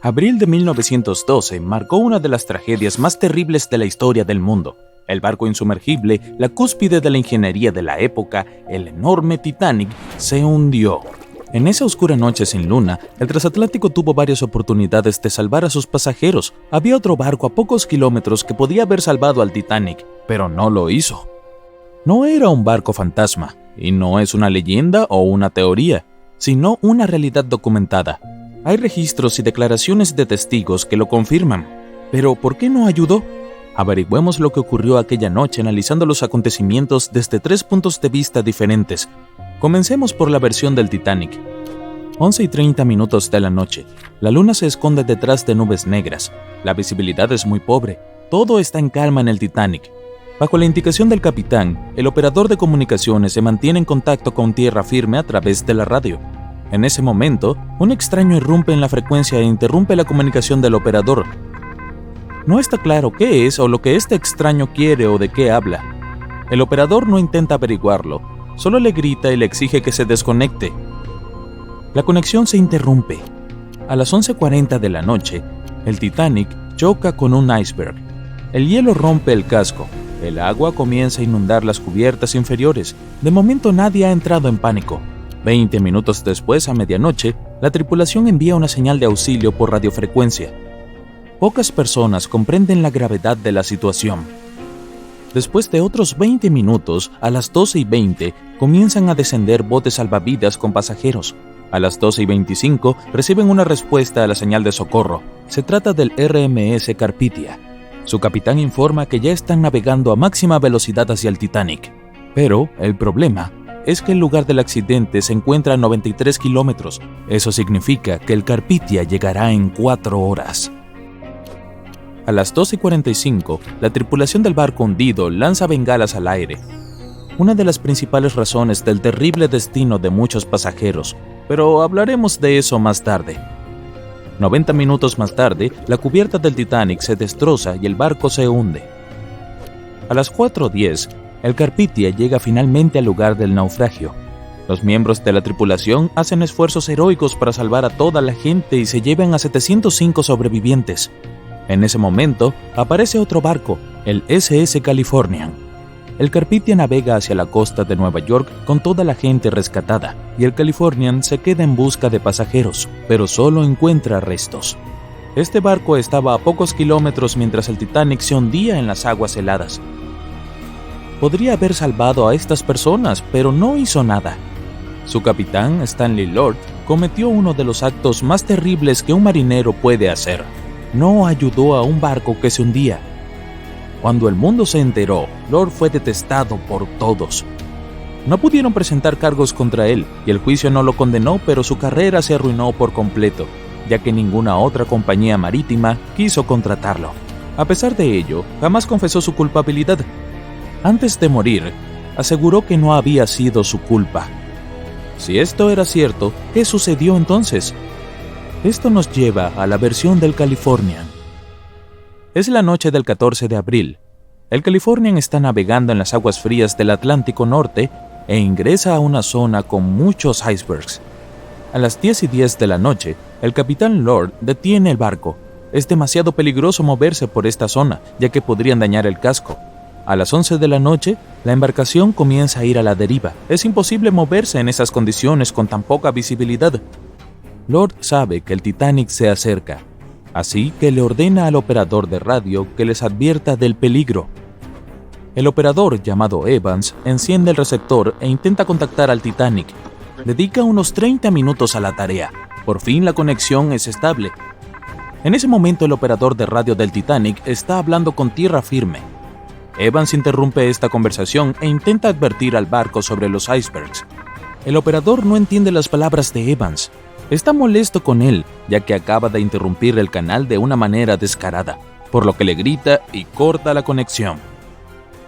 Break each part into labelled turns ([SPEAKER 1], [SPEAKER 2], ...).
[SPEAKER 1] Abril de 1912 marcó una de las tragedias más terribles de la historia del mundo. El barco insumergible, la cúspide de la ingeniería de la época, el enorme Titanic, se hundió. En esa oscura noche sin luna, el transatlántico tuvo varias oportunidades de salvar a sus pasajeros. Había otro barco a pocos kilómetros que podía haber salvado al Titanic, pero no lo hizo. No era un barco fantasma, y no es una leyenda o una teoría, sino una realidad documentada. Hay registros y declaraciones de testigos que lo confirman. Pero, ¿por qué no ayudó? Averigüemos lo que ocurrió aquella noche analizando los acontecimientos desde 3 puntos de vista diferentes. Comencemos por la versión del Titanic. 11:30 de la noche. La luna se esconde detrás de nubes negras. La visibilidad es muy pobre. Todo está en calma en el Titanic. Bajo la indicación del capitán, el operador de comunicaciones se mantiene en contacto con tierra firme a través de la radio. En ese momento, un extraño irrumpe en la frecuencia e interrumpe la comunicación del operador. No está claro qué es o lo que este extraño quiere o de qué habla. El operador no intenta averiguarlo, solo le grita y le exige que se desconecte. La conexión se interrumpe. A las 11:40 de la noche, el Titanic choca con un iceberg. El hielo rompe el casco. El agua comienza a inundar las cubiertas inferiores. De momento nadie ha entrado en pánico. 20 minutos después, a medianoche, la tripulación envía una señal de auxilio por radiofrecuencia. Pocas personas comprenden la gravedad de la situación. Después de otros 20 minutos, a las 12:20, comienzan a descender botes salvavidas con pasajeros. A las 12:25, reciben una respuesta a la señal de socorro. Se trata del RMS Carpathia. Su capitán informa que ya están navegando a máxima velocidad hacia el Titanic. Pero el problema es que el lugar del accidente se encuentra a 93 kilómetros. Eso significa que el Carpathia llegará en 4 horas. A las 12:45, la tripulación del barco hundido lanza bengalas al aire. Una de las principales razones del terrible destino de muchos pasajeros, pero hablaremos de eso más tarde. 90 minutos más tarde, la cubierta del Titanic se destroza y el barco se hunde. A las 4:10, el Carpathia llega finalmente al lugar del naufragio. Los miembros de la tripulación hacen esfuerzos heroicos para salvar a toda la gente y se llevan a 705 sobrevivientes. En ese momento, aparece otro barco, el SS Californian. El Carpathia navega hacia la costa de Nueva York con toda la gente rescatada, y el Californian se queda en busca de pasajeros, pero solo encuentra restos. Este barco estaba a pocos kilómetros mientras el Titanic se hundía en las aguas heladas. Podría haber salvado a estas personas, pero no hizo nada. Su capitán, Stanley Lord, cometió uno de los actos más terribles que un marinero puede hacer. No ayudó a un barco que se hundía. Cuando el mundo se enteró, Lord fue detestado por todos. No pudieron presentar cargos contra él, y el juicio no lo condenó, pero su carrera se arruinó por completo, ya que ninguna otra compañía marítima quiso contratarlo. A pesar de ello, jamás confesó su culpabilidad. Antes de morir, aseguró que no había sido su culpa. Si esto era cierto, ¿qué sucedió entonces? Esto nos lleva a la versión del Californian. Es la noche del 14 de abril. El Californian está navegando en las aguas frías del Atlántico Norte e ingresa a una zona con muchos icebergs. A las 10:10 de la noche, el capitán Lord detiene el barco. Es demasiado peligroso moverse por esta zona, ya que podrían dañar el casco. A las 11 de la noche, la embarcación comienza a ir a la deriva. Es imposible moverse en esas condiciones con tan poca visibilidad. Lord sabe que el Titanic se acerca, así que le ordena al operador de radio que les advierta del peligro. El operador, llamado Evans, enciende el receptor e intenta contactar al Titanic. Dedica unos 30 minutos a la tarea. Por fin la conexión es estable. En ese momento el operador de radio del Titanic está hablando con tierra firme. Evans interrumpe esta conversación e intenta advertir al barco sobre los icebergs. El operador no entiende las palabras de Evans. Está molesto con él, ya que acaba de interrumpir el canal de una manera descarada, por lo que le grita y corta la conexión.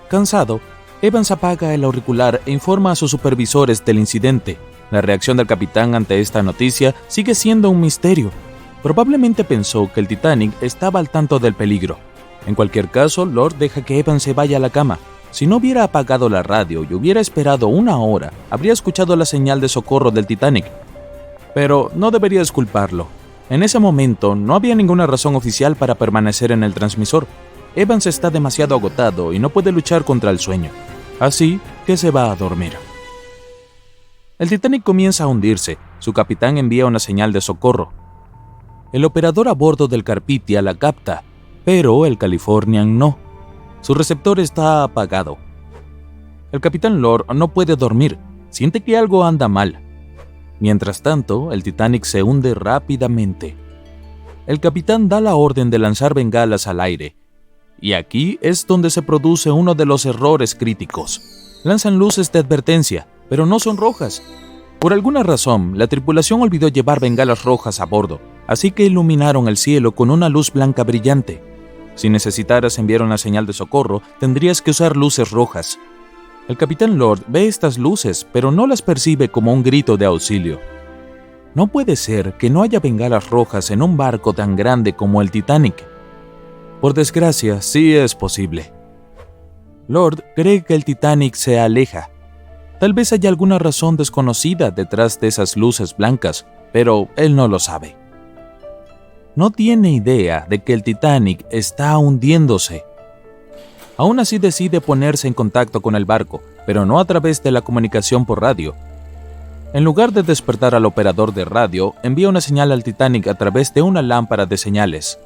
[SPEAKER 1] Cansado, Evans apaga el auricular e informa a sus supervisores del incidente. La reacción del capitán ante esta noticia sigue siendo un misterio. Probablemente pensó que el Titanic estaba al tanto del peligro. En cualquier caso, Lord deja que Evans se vaya a la cama. Si no hubiera apagado la radio y hubiera esperado una hora, habría escuchado la señal de socorro del Titanic. Pero no deberías culparlo. En ese momento no había ninguna razón oficial para permanecer en el transmisor. Evans está demasiado agotado y no puede luchar contra el sueño, así que se va a dormir. El Titanic comienza a hundirse. Su capitán envía una señal de socorro. El operador a bordo del Carpathia la capta, pero el Californian no. Su receptor está apagado. El capitán Lord no puede dormir, siente que algo anda mal. Mientras tanto, el Titanic se hunde rápidamente. El capitán da la orden de lanzar bengalas al aire, y aquí es donde se produce uno de los errores críticos. Lanzan luces de advertencia, pero no son rojas. Por alguna razón, la tripulación olvidó llevar bengalas rojas a bordo, así que iluminaron el cielo con una luz blanca brillante. Si necesitaras enviar una señal de socorro, tendrías que usar luces rojas. El capitán Lord ve estas luces, pero no las percibe como un grito de auxilio. No puede ser que no haya bengalas rojas en un barco tan grande como el Titanic. Por desgracia, sí es posible. Lord cree que el Titanic se aleja. Tal vez haya alguna razón desconocida detrás de esas luces blancas, pero él no lo sabe. No tiene idea de que el Titanic está hundiéndose. Aún así decide ponerse en contacto con el barco, pero no a través de la comunicación por radio. En lugar de despertar al operador de radio, envía una señal al Titanic a través de una lámpara de señales.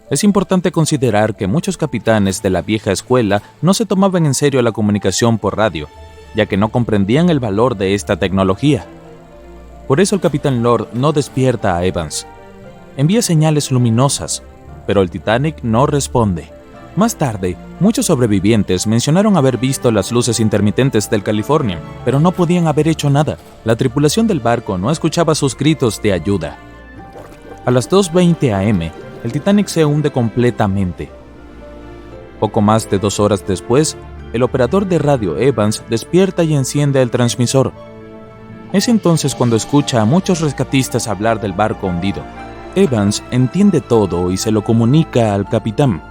[SPEAKER 1] Es importante considerar que muchos capitanes de la vieja escuela no se tomaban en serio la comunicación por radio, ya que no comprendían el valor de esta tecnología. Por eso el capitán Lord no despierta a Evans. Envía señales luminosas, pero el Titanic no responde. Más tarde, muchos sobrevivientes mencionaron haber visto las luces intermitentes del Californian, pero no podían haber hecho nada. La tripulación del barco no escuchaba sus gritos de ayuda. A las 2:20 am, el Titanic se hunde completamente. Poco más de 2 horas después, el operador de radio Evans despierta y enciende el transmisor. Es entonces cuando escucha a muchos rescatistas hablar del barco hundido. Evans entiende todo y se lo comunica al capitán.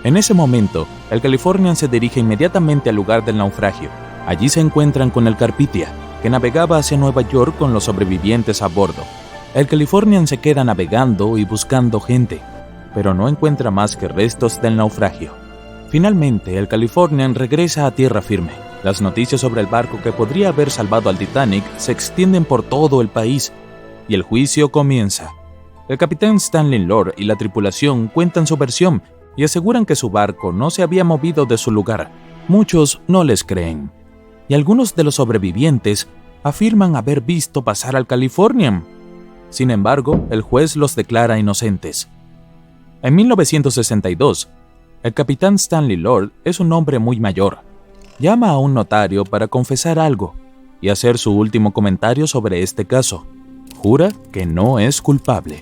[SPEAKER 1] En ese momento, el Californian se dirige inmediatamente al lugar del naufragio. Allí se encuentran con el Carpathia, que navegaba hacia Nueva York con los sobrevivientes a bordo. El Californian se queda navegando y buscando gente, pero no encuentra más que restos del naufragio. Finalmente, el Californian regresa a tierra firme. Las noticias sobre el barco que podría haber salvado al Titanic se extienden por todo el país, y el juicio comienza. El capitán Stanley Lord y la tripulación cuentan su versión y aseguran que su barco no se había movido de su lugar. Muchos no les creen, y algunos de los sobrevivientes afirman haber visto pasar al Californian. Sin embargo, el juez los declara inocentes. En 1962, el capitán Stanley Lord es un hombre muy mayor. Llama a un notario para confesar algo y hacer su último comentario sobre este caso. Jura que no es culpable.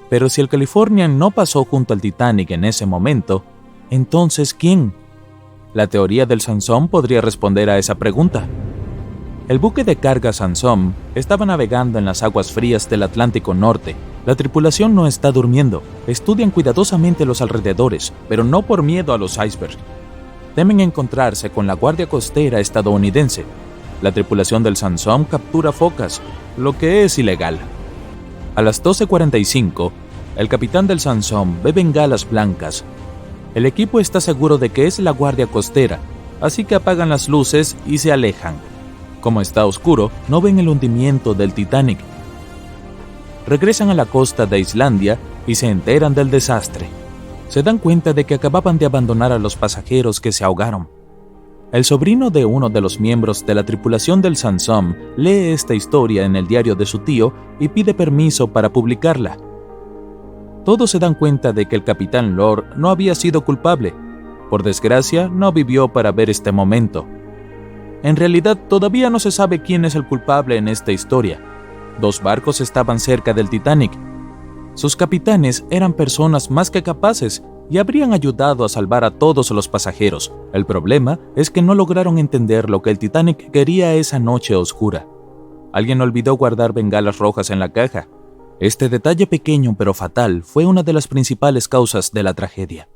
[SPEAKER 1] Pero si el Californian no pasó junto al Titanic en ese momento, entonces ¿quién? La teoría del Sansón podría responder a esa pregunta. El buque de carga Sansón estaba navegando en las aguas frías del Atlántico Norte. La tripulación no está durmiendo, estudian cuidadosamente los alrededores, pero no por miedo a los icebergs. Temen encontrarse con la Guardia Costera estadounidense. La tripulación del Sansón captura focas, lo que es ilegal. A las 12:45, el capitán del Sansón ve bengalas blancas. El equipo está seguro de que es la Guardia Costera, así que apagan las luces y se alejan. Como está oscuro, no ven el hundimiento del Titanic. Regresan a la costa de Islandia y se enteran del desastre. Se dan cuenta de que acababan de abandonar a los pasajeros que se ahogaron. El sobrino de uno de los miembros de la tripulación del Sansón lee esta historia en el diario de su tío y pide permiso para publicarla. Todos se dan cuenta de que el capitán Lord no había sido culpable. Por desgracia, no vivió para ver este momento. En realidad, todavía no se sabe quién es el culpable en esta historia. 2 barcos estaban cerca del Titanic. Sus capitanes eran personas más que capaces y habrían ayudado a salvar a todos los pasajeros. El problema es que no lograron entender lo que el Titanic quería esa noche oscura. Alguien olvidó guardar bengalas rojas en la caja. Este detalle pequeño pero fatal fue una de las principales causas de la tragedia.